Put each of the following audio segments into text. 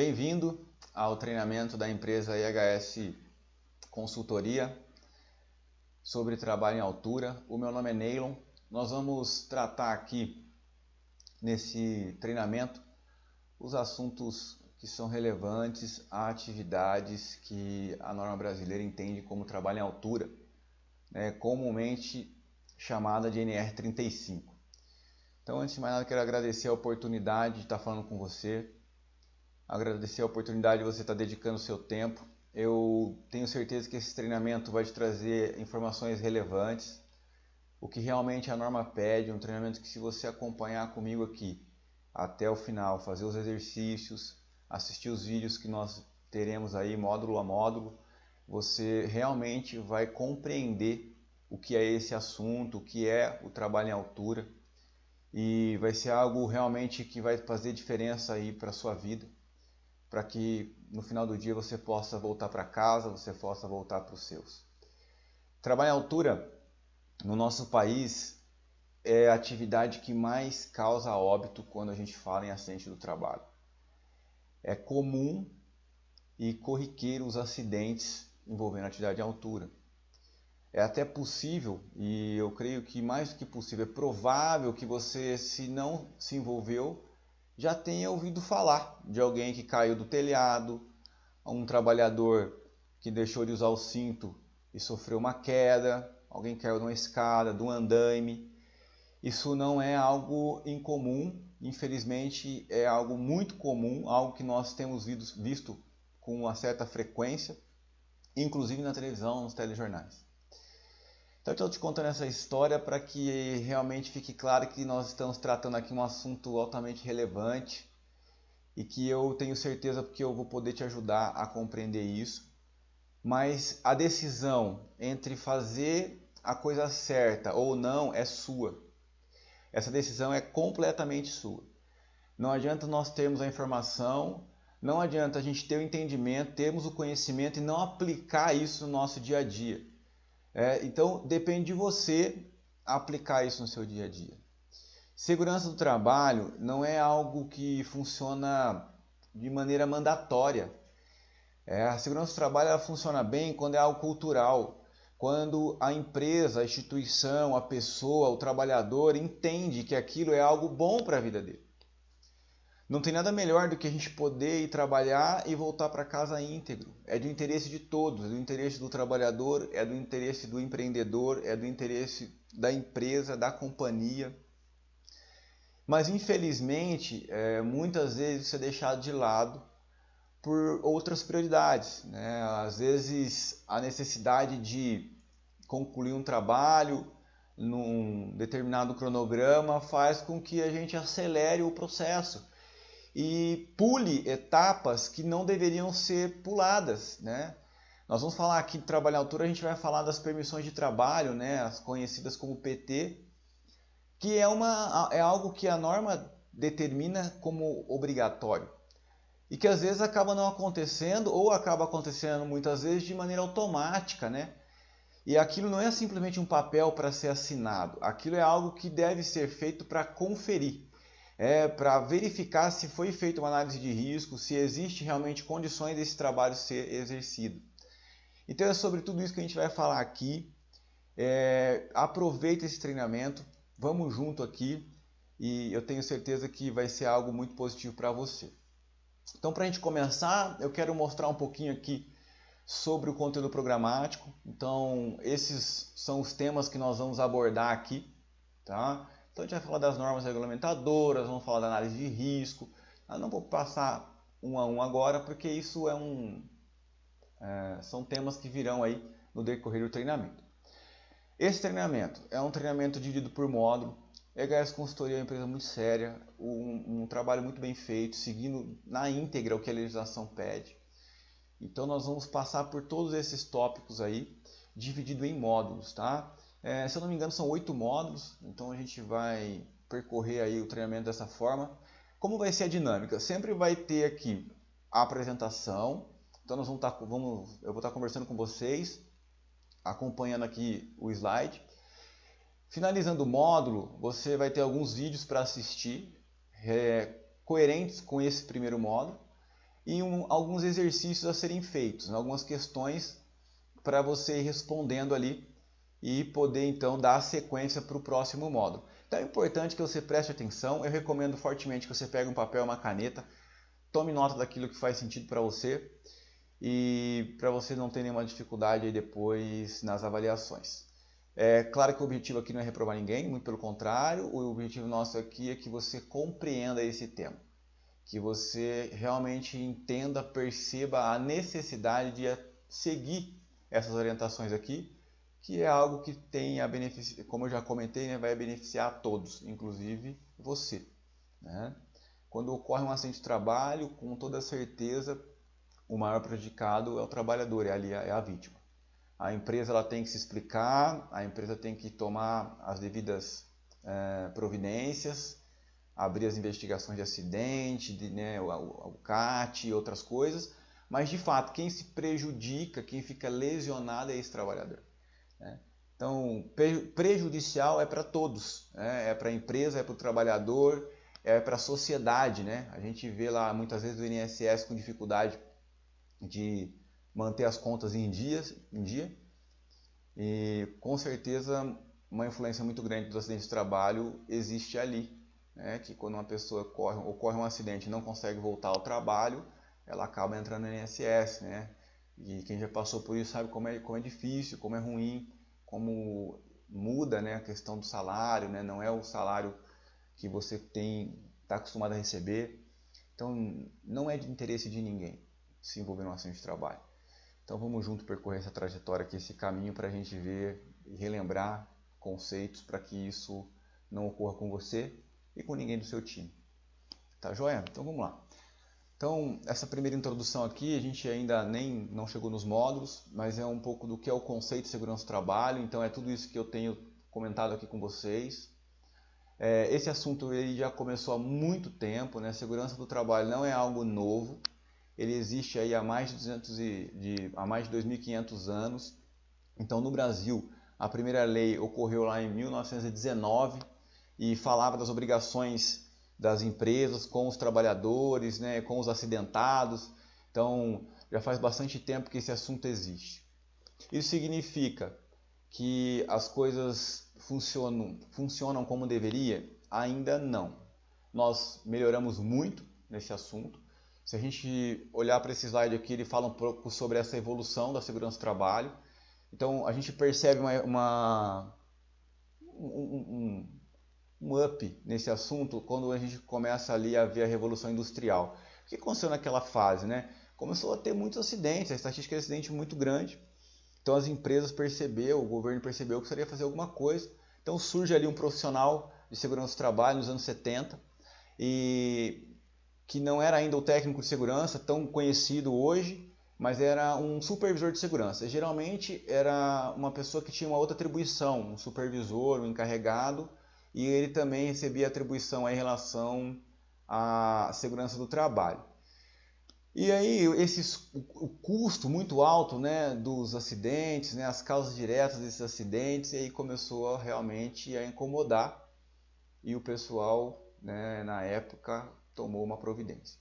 Bem-vindo ao treinamento da empresa IHS Consultoria sobre trabalho em altura. O meu nome é Neylon. Nós vamos tratar aqui nesse treinamento os assuntos que são relevantes a atividades que a norma brasileira entende como trabalho em altura, comumente chamada de NR35. Então, antes de mais nada, quero agradecer a oportunidade de estar falando com você, agradecer a oportunidade de você estar dedicando o seu tempo. Eu tenho certeza que esse treinamento vai te trazer informações relevantes, o que realmente a norma pede, um treinamento que, se você acompanhar comigo aqui até o final, fazer os exercícios, assistir os vídeos que nós teremos aí módulo a módulo, você realmente vai compreender o que é esse assunto, o que é o trabalho em altura, e vai ser algo realmente que vai fazer diferença aí para a sua vida, para que no final do dia você possa voltar para casa, você possa voltar para os seus. Trabalho em altura no nosso país é a atividade que mais causa óbito quando a gente fala em acidente do trabalho. É comum e corriqueiro os acidentes envolvendo atividade em altura. É até possível, e eu creio que mais do que possível, é provável que você, se não se envolveu, já tenha ouvido falar de alguém que caiu do telhado, um trabalhador que deixou de usar o cinto e sofreu uma queda, alguém caiu de uma escada, de um andaime. Isso não é algo incomum, infelizmente é algo muito comum, algo que nós temos visto com uma certa frequência, inclusive na televisão, nos telejornais. Então, eu estou te contando essa história para que realmente fique claro que nós estamos tratando aqui um assunto altamente relevante e que eu tenho certeza que eu vou poder te ajudar a compreender isso. Mas a decisão entre fazer a coisa certa ou não é sua. Essa decisão é completamente sua. Não adianta nós termos a informação, não adianta a gente ter o entendimento, termos o conhecimento e não aplicar isso no nosso dia a dia. Então, depende de você aplicar isso no seu dia a dia. Segurança do trabalho não é algo que funciona de maneira mandatória. A segurança do trabalho ela funciona bem quando é algo cultural, quando a empresa, a instituição, a pessoa, o trabalhador entende que aquilo é algo bom para a vida dele. Não tem nada melhor do que a gente poder ir trabalhar e voltar para casa íntegro. É do interesse de todos, é do interesse do trabalhador, é do interesse do empreendedor, é do interesse da empresa, da companhia. Mas infelizmente, muitas vezes isso é deixado de lado por outras prioridades, né? Às vezes a necessidade de concluir um trabalho num determinado cronograma faz com que a gente acelere o processo e pule etapas que não deveriam ser puladas, né? Nós vamos falar aqui de trabalho em altura, a gente vai falar das permissões de trabalho, né? As conhecidas como PT, que é algo que a norma determina como obrigatório e que às vezes acaba não acontecendo ou acaba acontecendo muitas vezes de maneira automática, né? E aquilo não é simplesmente um papel para ser assinado, aquilo é algo que deve ser feito para conferir. Para verificar se foi feita uma análise de risco, se existe realmente condições desse trabalho ser exercido. Então é sobre tudo isso que a gente vai falar aqui. Aproveita esse treinamento, vamos junto aqui e eu tenho certeza que vai ser algo muito positivo para você. Então, para a gente começar, eu quero mostrar um pouquinho aqui sobre o conteúdo programático. Então, esses são os temas que nós vamos abordar aqui, tá? Então a gente vai falar das normas regulamentadoras, vamos falar da análise de risco. Eu não vou passar um a um agora, porque isso são temas que virão aí no decorrer do treinamento. Esse treinamento é um treinamento dividido por módulo. EHS Consultoria é uma empresa muito séria, um trabalho muito bem feito, seguindo na íntegra o que a legislação pede. Então nós vamos passar por todos esses tópicos aí, dividido em módulos, tá? Se eu não me engano são 8 módulos, então a gente vai percorrer aí o treinamento dessa forma. Como vai ser a dinâmica? Sempre vai ter aqui a apresentação, então eu vou estar conversando com vocês, acompanhando aqui o slide. Finalizando o módulo, você vai ter alguns vídeos para assistir, coerentes com esse primeiro módulo. e alguns exercícios a serem feitos, algumas questões para você ir respondendo ali e poder então dar sequência para o próximo módulo. Então é importante que você preste atenção, eu recomendo fortemente que você pegue um papel e uma caneta, tome nota daquilo que faz sentido para você e para você não ter nenhuma dificuldade aí depois nas avaliações. É claro que o objetivo aqui não é reprovar ninguém, muito pelo contrário, o objetivo nosso aqui é que você compreenda esse tema, que você realmente entenda, perceba a necessidade de seguir essas orientações aqui, que é algo que tem a beneficiar, como eu já comentei, né, vai beneficiar a todos, inclusive você, né? Quando ocorre um acidente de trabalho, com toda certeza, o maior prejudicado é o trabalhador, é a vítima. A empresa ela tem que se explicar, a empresa tem que tomar as devidas providências, abrir as investigações de acidente, né, o CAT e outras coisas, mas de fato quem se prejudica, quem fica lesionado é esse trabalhador, né? Então prejudicial é para todos, né? É para a empresa, é para o trabalhador, é para a sociedade, né? A gente vê lá muitas vezes o INSS com dificuldade de manter as contas em dia, e com certeza uma influência muito grande dos acidentes de trabalho existe ali, né? Que quando uma pessoa ocorre um acidente e não consegue voltar ao trabalho, ela acaba entrando no INSS, né? E quem já passou por isso sabe como é difícil, como é ruim, como muda, né, a questão do salário, né? Não é o salário que você está acostumado a receber. Então não é de interesse de ninguém se envolver num acidente de trabalho. Então vamos junto percorrer essa trajetória aqui, esse caminho, para a gente ver e relembrar conceitos para que isso não ocorra com você e com ninguém do seu time. Tá joia? Então vamos lá. Então essa primeira introdução aqui, a gente ainda não chegou nos módulos, mas é um pouco do que é o conceito de segurança do trabalho, então é tudo isso que eu tenho comentado aqui com vocês. Esse assunto ele já começou há muito tempo, né? Segurança do trabalho não é algo novo. Ele existe aí há mais de 2.500 anos. Então, no Brasil, a primeira lei ocorreu lá em 1919 e falava das obrigações das empresas com os trabalhadores, né, com os acidentados. Então, já faz bastante tempo que esse assunto existe. Isso significa que as coisas funcionam como deveria? Ainda não. Nós melhoramos muito nesse assunto. Se a gente olhar para esse slide aqui, ele fala um pouco sobre essa evolução da segurança do trabalho. Então, a gente percebe um up nesse assunto quando a gente começa ali a ver a Revolução Industrial. O que aconteceu naquela fase, né? Começou a ter muitos acidentes, a estatística de acidente muito grande. Então, as empresas o governo percebeu que precisaria fazer alguma coisa. Então, surge ali um profissional de segurança do trabalho nos anos 70 e que não era ainda o técnico de segurança tão conhecido hoje, mas era um supervisor de segurança. Geralmente era uma pessoa que tinha uma outra atribuição, um supervisor, um encarregado, e ele também recebia atribuição em relação à segurança do trabalho. E aí o custo muito alto, né, dos acidentes, né, as causas diretas desses acidentes, e aí começou realmente a incomodar, e o pessoal, né, na época tomou uma providência.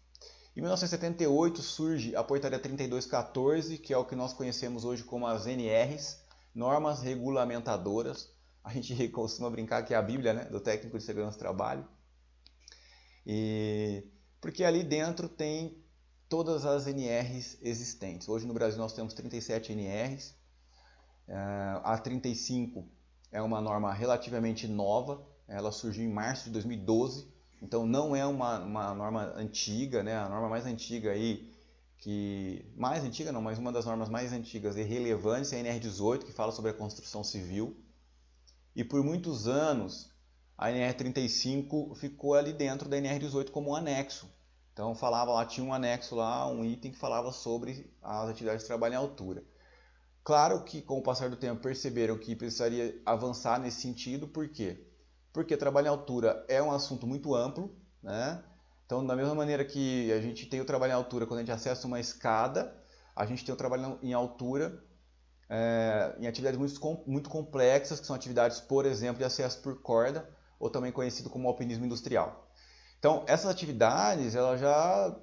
Em 1978 surge a Portaria 3214, que é o que nós conhecemos hoje como as NRs, Normas Regulamentadoras. A gente costuma brincar que é a Bíblia, né, do técnico de segurança do trabalho. Porque ali dentro tem todas as NRs existentes. Hoje no Brasil nós temos 37 NRs. A 35 é uma norma relativamente nova, ela surgiu em março de 2012. Então não é uma norma antiga, né? A norma mais antiga aí, mais antiga não, mas uma das normas mais antigas e relevantes é a NR18, que fala sobre a construção civil. E por muitos anos a NR35 ficou ali dentro da NR18 como um anexo. Então tinha um anexo lá, um item que falava sobre as atividades de trabalho em altura. Claro que com o passar do tempo perceberam que precisaria avançar nesse sentido, por quê? Porque trabalho em altura é um assunto muito amplo, né? Então, da mesma maneira que a gente tem o trabalho em altura quando a gente acessa uma escada, a gente tem o trabalho em altura em atividades muito complexas, que são atividades, por exemplo, de acesso por corda, ou também conhecido como alpinismo industrial. Então, essas atividades elas já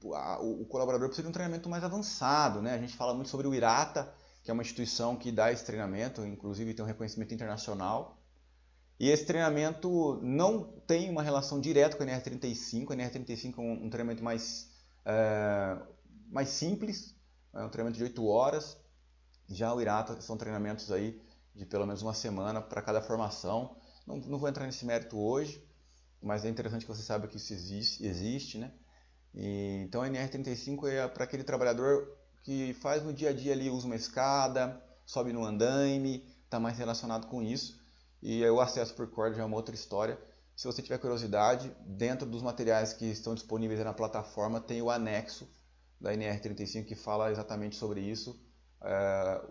o colaborador precisa de um treinamento mais avançado, né? A gente fala muito sobre o IRATA, que é uma instituição que dá esse treinamento, inclusive tem um reconhecimento internacional. E esse treinamento não tem uma relação direta com a NR35. A NR35 é um treinamento mais simples, é um treinamento de 8 horas. Já o IRATA são treinamentos aí de pelo menos uma semana para cada formação. Não vou entrar nesse mérito hoje, mas é interessante que você saiba que isso existe, né? Então a NR35 é para aquele trabalhador que faz no dia a dia ali, usa uma escada, sobe no andaime, está mais relacionado com isso. E o acesso por corda já é uma outra história. Se você tiver curiosidade, dentro dos materiais que estão disponíveis na plataforma tem o anexo da NR35 que fala exatamente sobre isso,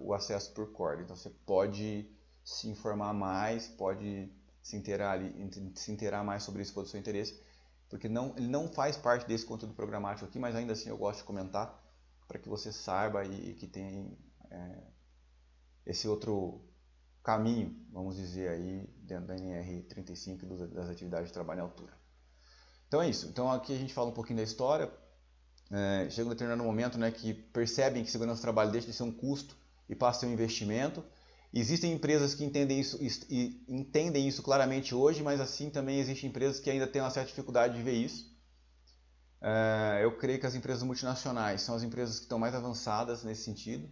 o acesso por corda. Então você pode se informar mais, pode se inteirar mais sobre isso se for do seu interesse, porque ele não faz parte desse conteúdo programático aqui, mas ainda assim eu gosto de comentar para que você saiba e que tem esse outro caminho, vamos dizer aí, dentro da NR35 das atividades de trabalho em altura. Então é isso. Então aqui a gente fala um pouquinho da história. Chega um determinado momento, né, que percebem que segurança do trabalho deixa de ser um custo e passa a ser um investimento. Existem empresas que entendem isso claramente hoje, mas assim também existem empresas que ainda têm uma certa dificuldade de ver isso. Eu creio que as empresas multinacionais são as empresas que estão mais avançadas nesse sentido.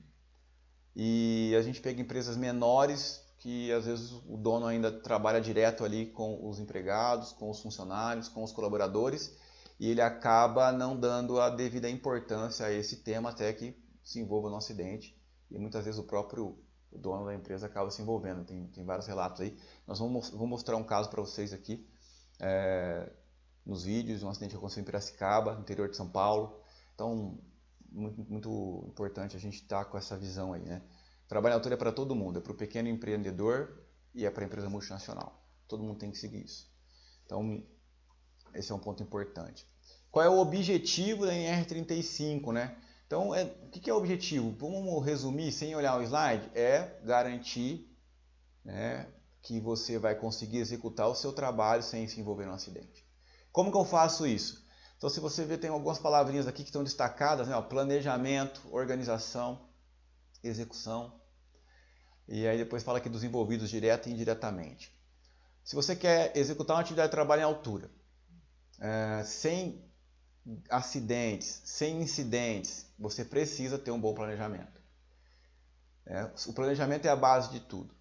E a gente pega empresas menores que às vezes o dono ainda trabalha direto ali com os empregados, com os funcionários, com os colaboradores, e ele acaba não dando a devida importância a esse tema até que se envolva no acidente, e muitas vezes o próprio dono da empresa acaba se envolvendo. Tem vários relatos aí. Vou mostrar um caso para vocês aqui nos vídeos, um acidente que aconteceu em Piracicaba, no interior de São Paulo. Então, muito importante a gente estar com essa visão aí, né? Trabalho em altura é para todo mundo, é para o pequeno empreendedor e é para a empresa multinacional. Todo mundo tem que seguir isso. Então, esse é um ponto importante. Qual é o objetivo da NR35, né? Então, o que é o objetivo? Vamos resumir sem olhar o slide? É garantir, né, que você vai conseguir executar o seu trabalho sem se envolver num acidente. Como que eu faço isso? Então, se você ver, tem algumas palavrinhas aqui que estão destacadas, né? Planejamento, organização, execução. E aí depois fala aqui dos envolvidos direta e indiretamente. Se você quer executar uma atividade de trabalho em altura, sem acidentes, sem incidentes, você precisa ter um bom planejamento. O planejamento é a base de tudo.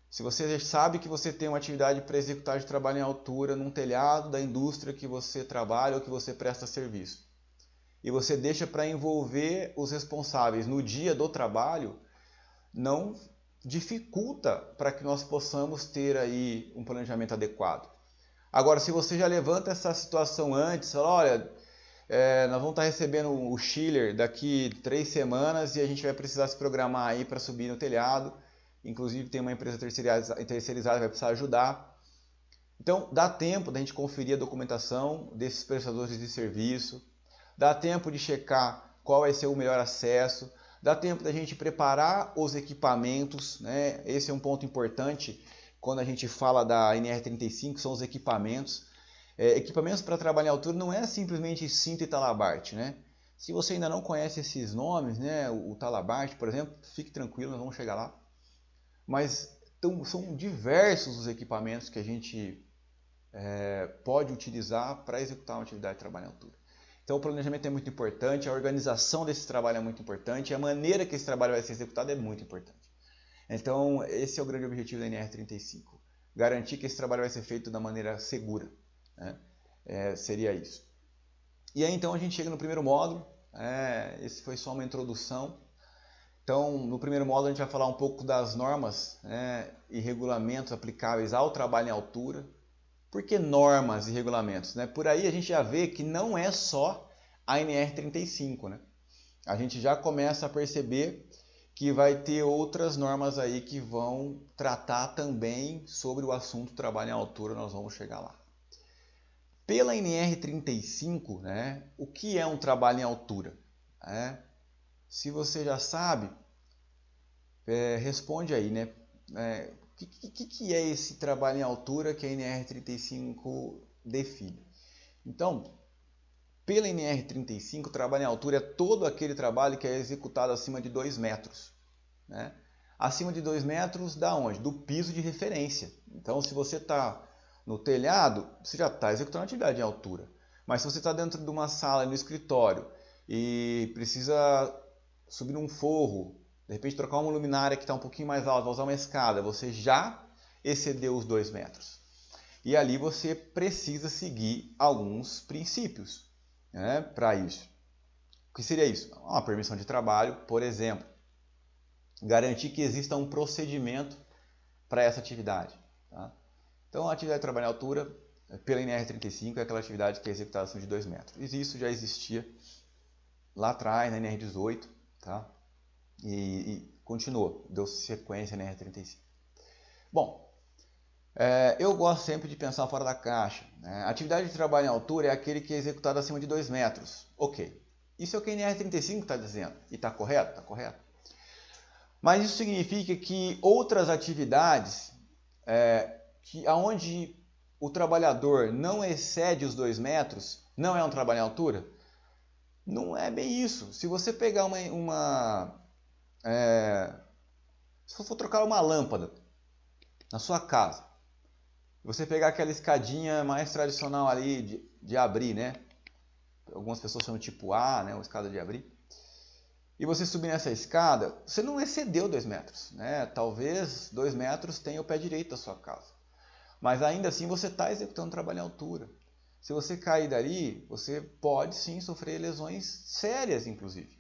Se você sabe que você tem uma atividade para executar de trabalho em altura num telhado da indústria que você trabalha ou que você presta serviço, e você deixa para envolver os responsáveis no dia do trabalho, não dificulta para que nós possamos ter aí um planejamento adequado. Agora, se você já levanta essa situação antes, fala, olha, nós vamos estar recebendo o chiller daqui 3 semanas e a gente vai precisar se programar aí para subir no telhado. Inclusive tem uma empresa terceirizada que vai precisar ajudar. Então dá tempo da gente conferir a documentação desses prestadores de serviço, dá tempo de checar qual vai ser o melhor acesso, dá tempo da gente preparar os equipamentos, né? Esse é um ponto importante quando a gente fala da NR35, são os equipamentos. Equipamentos para trabalhar em altura não é simplesmente cinto e talabarte, né? Se você ainda não conhece esses nomes, né? O talabarte, por exemplo, fique tranquilo, nós vamos chegar lá. Mas são diversos os equipamentos que a gente pode utilizar para executar uma atividade de trabalho em altura. Então o planejamento é muito importante, a organização desse trabalho é muito importante, a maneira que esse trabalho vai ser executado é muito importante. Então esse é o grande objetivo da NR35, garantir que esse trabalho vai ser feito da maneira segura, né? Seria isso. E aí então a gente chega no primeiro módulo, esse foi só uma introdução. Então, no primeiro módulo a gente vai falar um pouco das normas, né, e regulamentos aplicáveis ao trabalho em altura. Por que normas e regulamentos, né? Por aí a gente já vê que não é só a NR35, né? A gente já começa a perceber que vai ter outras normas aí que vão tratar também sobre o assunto trabalho em altura, nós vamos chegar lá. Pela NR35, né, o que é um trabalho em altura? Se você já sabe, responde aí, né? O que é esse trabalho em altura que a NR35 define? Então, Pela NR35, trabalho em altura é todo aquele trabalho que é executado acima de 2 metros. Né? Acima de 2 metros da onde? Do piso de referência. Então, se você está no telhado, você já está executando atividade em altura. Mas se você está dentro de uma sala, no escritório, e precisa subir num forro, de repente trocar uma luminária que está um pouquinho mais alta, vai usar uma escada, você já excedeu os 2 metros. E ali você precisa seguir alguns princípios, né, para isso. O que seria isso? Uma permissão de trabalho, por exemplo. Garantir que exista um procedimento para essa atividade. Tá? Então, a atividade de trabalho em altura, pela NR35, é aquela atividade que é executada acima de 2 metros. E isso já existia lá atrás, na NR18, tá? E continuou, deu sequência na NR35. Bom, eu gosto sempre de pensar fora da caixa. Né? A atividade de trabalho em altura é aquele que é executado acima de 2 metros. Ok. Isso é o que a NR35 está dizendo. E está correto? Está correto. Mas isso significa que outras atividades, onde o trabalhador não excede os 2 metros, não é um trabalho em altura? Não é bem isso. Se você pegar se for trocar uma lâmpada na sua casa, você pegar aquela escadinha mais tradicional ali de abrir, né? Algumas pessoas chamam tipo A, né? Uma escada de abrir. E você subir nessa escada, você não excedeu 2 metros, né? Talvez 2 metros tenha o pé direito da sua casa. Mas ainda assim você está executando trabalho em altura. Se você cair dali, você pode sim sofrer lesões sérias, inclusive.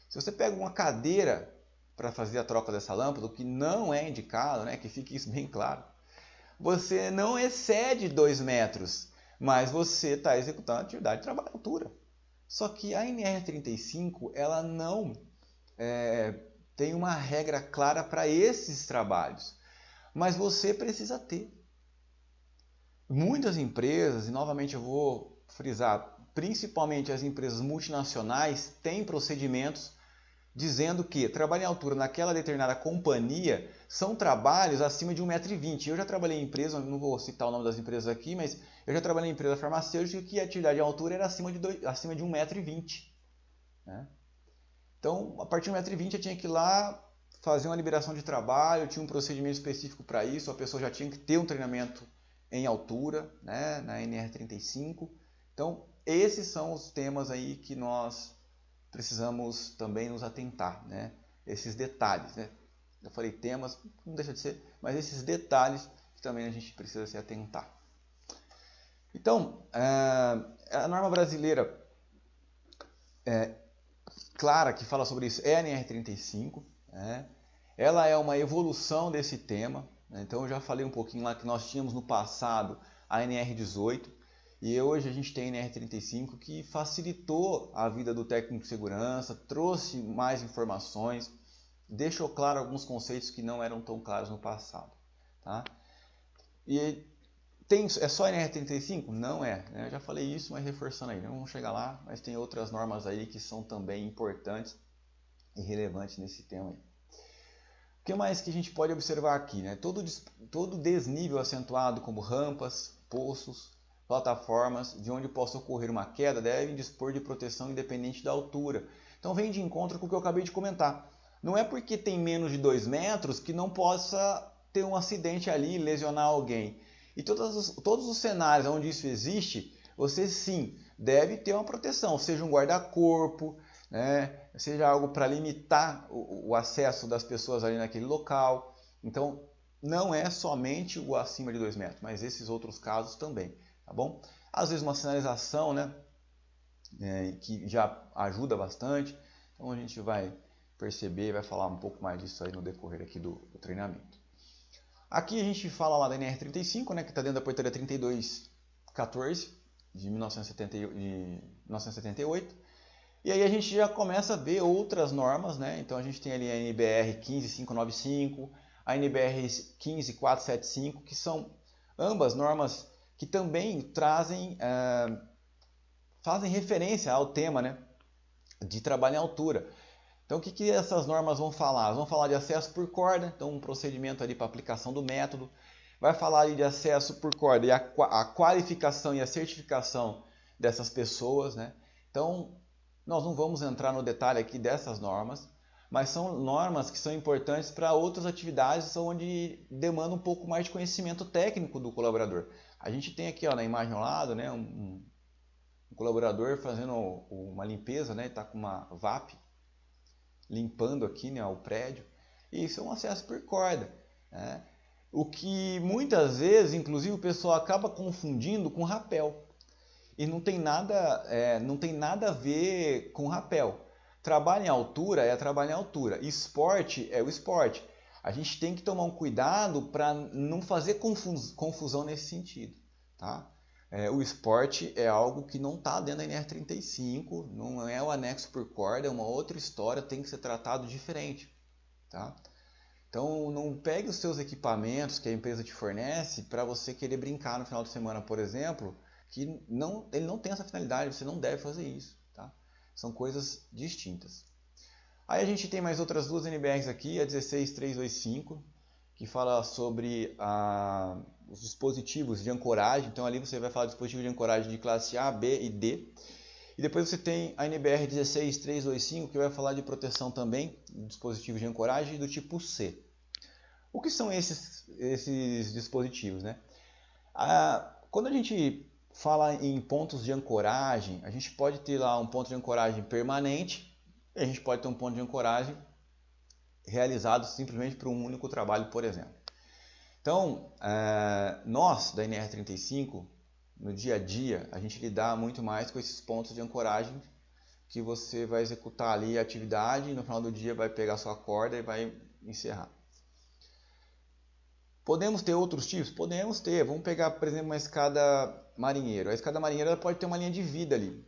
Se você pega uma cadeira para fazer a troca dessa lâmpada, o que não é indicado, né? Que fique isso bem claro. Você não excede 2 metros, mas você está executando atividade de trabalho em altura. Só que a NR35 ela não tem uma regra clara para esses trabalhos, mas você precisa ter. Muitas empresas, e novamente eu vou frisar, principalmente as empresas multinacionais, têm procedimentos dizendo que trabalho em altura naquela determinada companhia são trabalhos acima de 1,20 m. Eu já trabalhei em empresa, não vou citar o nome das empresas aqui, mas eu já trabalhei em empresa farmacêutica que a atividade em altura era acima de 1,20 m. Né? Então, a partir de 1,20 m eu tinha que ir lá fazer uma liberação de trabalho, tinha um procedimento específico para isso, a pessoa já tinha que ter um treinamento em altura, né, na NR35. Então, esses são os temas aí que nós precisamos também nos atentar, né? Esses detalhes, né? Eu falei temas, não deixa de ser, mas esses detalhes que também a gente precisa se atentar. Então, a norma brasileira clara que fala sobre isso é a NR35, né? Ela é uma evolução desse tema, né? Então eu já falei um pouquinho lá que nós tínhamos no passado a NR18, e hoje a gente tem a NR35 que facilitou a vida do técnico de segurança, trouxe mais informações, deixou claro alguns conceitos que não eram tão claros no passado. Tá? E é só a NR35? Não é. Né? Eu já falei isso, mas reforçando aí. Não vamos chegar lá, mas tem outras normas aí que são também importantes e relevantes nesse tema aí. O que mais que a gente pode observar aqui? Né? Todo desnível acentuado, como rampas, poços, plataformas de onde possa ocorrer uma queda devem dispor de proteção independente da altura. Então vem de encontro com o que eu acabei de comentar. Não é porque tem menos de 2 metros que não possa ter um acidente ali e lesionar alguém. E todos os cenários onde isso existe, você sim deve ter uma proteção, seja um guarda-corpo, né, seja algo para limitar o acesso das pessoas ali naquele local. Então não é somente o acima de 2 metros, mas esses outros casos também. Tá bom? Às vezes uma sinalização, né, que já ajuda bastante. Então a gente vai perceber, vai falar um pouco mais disso aí no decorrer aqui do treinamento. Aqui a gente fala lá da NR35, né, que está dentro da portaria 3214 de 1978. E aí a gente já começa a ver outras normas, né? Então a gente tem ali a NBR 15595, a NBR 15475, que são ambas normas que também fazem referência ao tema, né, de trabalho em altura. Então o que essas normas vão falar? Elas vão falar de acesso por corda, então um procedimento ali para aplicação do método. Vai falar ali de acesso por corda e a qualificação e a certificação dessas pessoas, né? Então, nós não vamos entrar no detalhe aqui dessas normas, mas são normas que são importantes para outras atividades onde demanda um pouco mais de conhecimento técnico do colaborador. A gente tem aqui ó, na imagem ao lado, né, um colaborador fazendo uma limpeza, né, está com uma VAP limpando aqui, né, o prédio, e isso é um acesso por corda, né? O que muitas vezes, inclusive, o pessoal acaba confundindo com rapel. E não tem nada a ver com rapel. Trabalho em altura é trabalho em altura. Esporte é o esporte. A gente tem que tomar um cuidado para não fazer confusão nesse sentido. Tá? O esporte é algo que não está dentro da NR35, não é o anexo por corda, é uma outra história, tem que ser tratado diferente. Tá? Então não pegue os seus equipamentos que a empresa te fornece para você querer brincar no final de semana, por exemplo, que ele não tem essa finalidade, você não deve fazer isso. Tá? São coisas distintas. Aí a gente tem mais outras duas NBRs aqui, a 16325, que fala sobre os dispositivos de ancoragem. Então ali você vai falar de dispositivo de ancoragem de classe A, B e D. E depois você tem a NBR 16325, que vai falar de proteção também, de dispositivos de ancoragem do tipo C. O que são esses dispositivos, né? Quando a gente fala em pontos de ancoragem, a gente pode ter lá um ponto de ancoragem permanente e a gente pode ter um ponto de ancoragem realizado simplesmente por um único trabalho, por exemplo. Então, nós da NR35, no dia a dia, a gente lidar muito mais com esses pontos de ancoragem que você vai executar ali a atividade e no final do dia vai pegar sua corda e vai encerrar. Podemos ter outros tipos? Podemos ter. Vamos pegar, por exemplo, uma escada marinheiro. A escada marinheira pode ter uma linha de vida ali.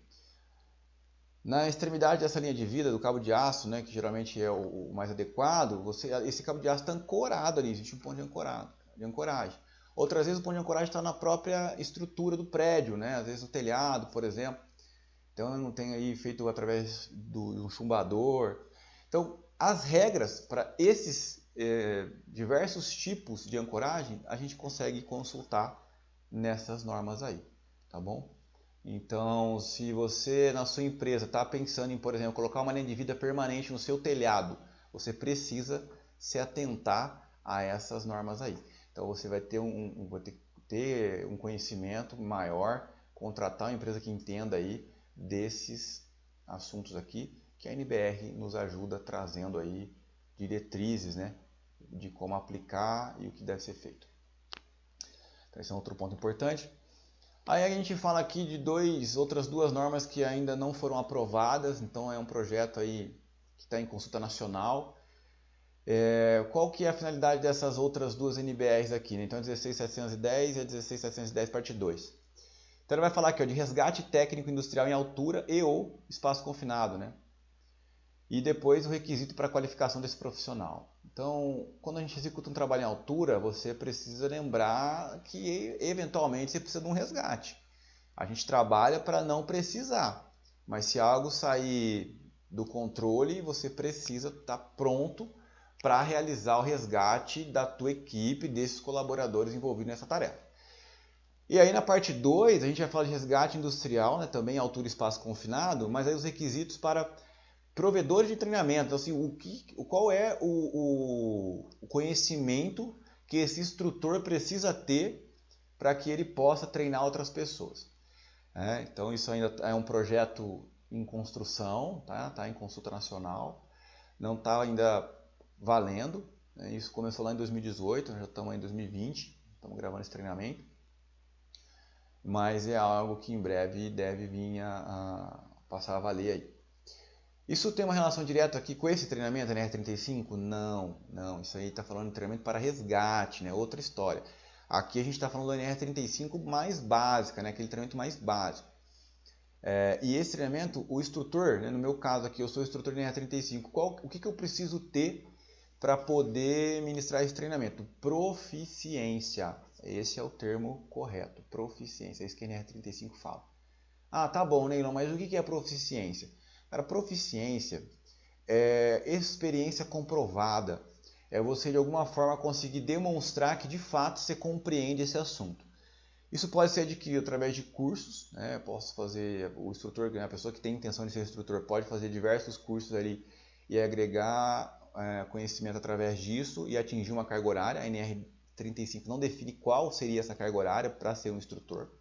Na extremidade dessa linha de vida, do cabo de aço, né, que geralmente é o mais adequado, esse cabo de aço está ancorado ali, existe um ponto de ancoragem. Outras vezes o ponto de ancoragem está na própria estrutura do prédio, né, às vezes no telhado, por exemplo. Então eu não tenho aí feito através do chumbador. Então as regras para esses diversos tipos de ancoragem a gente consegue consultar nessas normas aí, tá bom? Então, se você na sua empresa está pensando em, por exemplo, colocar uma linha de vida permanente no seu telhado, você precisa se atentar a essas normas aí. Então, você vai ter um conhecimento maior, contratar uma empresa que entenda aí desses assuntos aqui, que a NBR nos ajuda trazendo aí diretrizes, né, de como aplicar e o que deve ser feito. Então, esse é outro ponto importante. Aí a gente fala aqui de outras duas normas que ainda não foram aprovadas, então é um projeto aí que está em consulta nacional. Qual que é a finalidade dessas outras duas NBRs aqui, né? Então a 16710 e a 16710 parte 2. Então ele vai falar aqui ó, de resgate técnico industrial em altura e ou espaço confinado, né? E depois o requisito para a qualificação desse profissional. Então, quando a gente executa um trabalho em altura, você precisa lembrar que eventualmente você precisa de um resgate. A gente trabalha para não precisar, mas se algo sair do controle, você precisa estar pronto para realizar o resgate da tua equipe, desses colaboradores envolvidos nessa tarefa. E aí na parte 2, a gente vai falar de resgate industrial, né, também altura e espaço confinado, mas aí os requisitos para provedores de treinamento, assim, qual é o conhecimento que esse instrutor precisa ter para que ele possa treinar outras pessoas. Então isso ainda é um projeto em construção, tá em consulta nacional, não está ainda valendo, né? Isso começou lá em 2018, já estamos em 2020, estamos gravando esse treinamento, mas é algo que em breve deve vir a passar a valer aí. Isso tem uma relação direta aqui com esse treinamento, NR35? Não. Isso aí está falando de treinamento para resgate, né? Outra história. Aqui a gente está falando do NR35 mais básica, né? Aquele treinamento mais básico. E esse treinamento, o instrutor, né? No meu caso aqui, eu sou instrutor de NR35. O que eu preciso ter para poder ministrar esse treinamento? Proficiência. Esse é o termo correto. Proficiência. É isso que a NR35 fala. Ah, tá bom, Neilon, mas o que é proficiência? Cara, proficiência é experiência comprovada. É você de alguma forma conseguir demonstrar que de fato você compreende esse assunto. Isso pode ser adquirido através de cursos, né? Posso fazer, o instrutor, a pessoa que tem intenção de ser instrutor, pode fazer diversos cursos ali e agregar conhecimento através disso e atingir uma carga horária. A NR35 não define qual seria essa carga horária para ser um instrutor,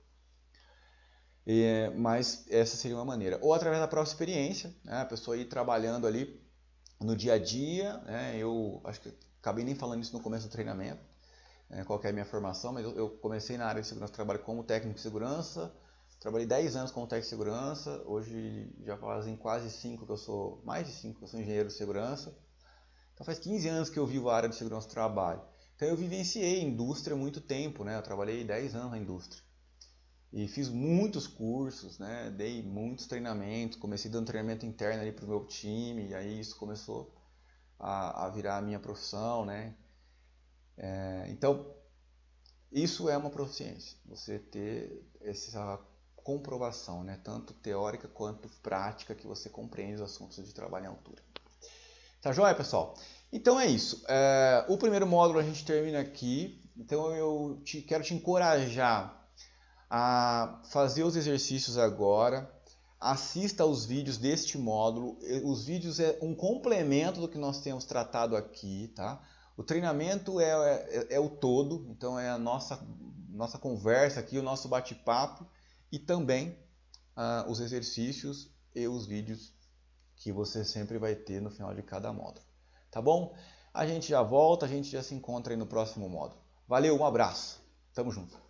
mas essa seria uma maneira. Ou através da própria experiência, né? A pessoa ir trabalhando ali no dia a dia, né? Eu acho que acabei nem falando isso no começo do treinamento, qual que é a minha formação, mas eu comecei na área de segurança, trabalho como técnico de segurança, trabalhei 10 anos como técnico de segurança, hoje já fazem quase 5 que eu sou, mais de 5 que eu sou engenheiro de segurança, então faz 15 anos que eu vivo a área de segurança do trabalho. Então eu vivenciei indústria há muito tempo, né? Eu trabalhei 10 anos na indústria e fiz muitos cursos, né? Dei muitos treinamentos, comecei dando treinamento interno ali para o meu time, e aí isso começou a virar a minha profissão, né? Então, isso é uma proficiência, você ter essa comprovação, né? Tanto teórica quanto prática, que você compreende os assuntos de trabalho em altura. Tá joia, pessoal? Então é isso. O primeiro módulo a gente termina aqui. Então eu quero te encorajar a fazer os exercícios agora. Assista aos vídeos deste módulo. Os vídeos é um complemento do que nós temos tratado aqui, tá? O treinamento é o todo, então é a nossa conversa aqui, o nosso bate-papo e também os exercícios e os vídeos que você sempre vai ter no final de cada módulo. Tá bom? A gente já volta, a gente já se encontra aí no próximo módulo. Valeu, um abraço. Tamo junto.